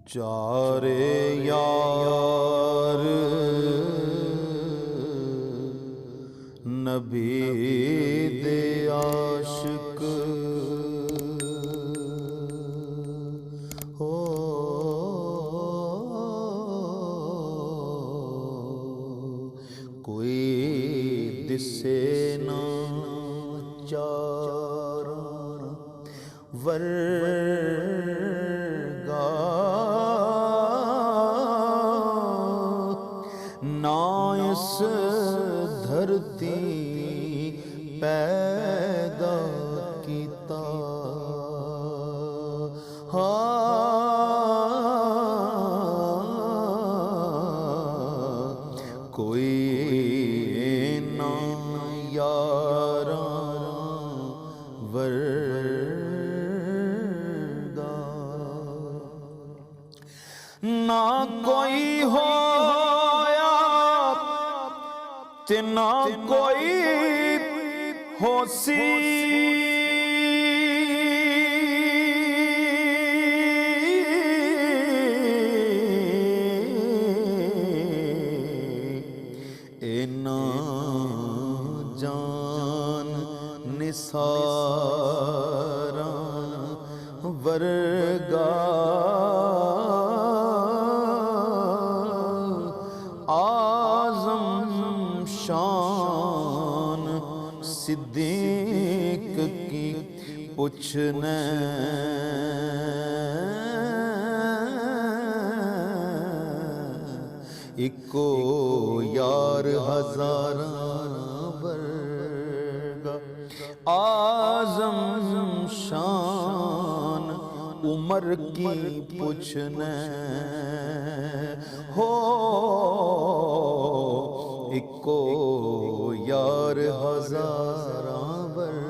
چارے یار نبی دے عاشق ہو کوئی دسے نہ چارا ورگا نہ اس دھرتی پیدا کیتا کوئی نہ یاراں ورگا نہ کوئی ہویا تے نہ کوئی ہو سی اینا جان نثاراں ورگا اعظم شان صدیق کی پوچھنے اکو یار ہزاراں ورگا اعظم شان عمر کی پوچھنے ہو اکو یار ہزاراں ورگا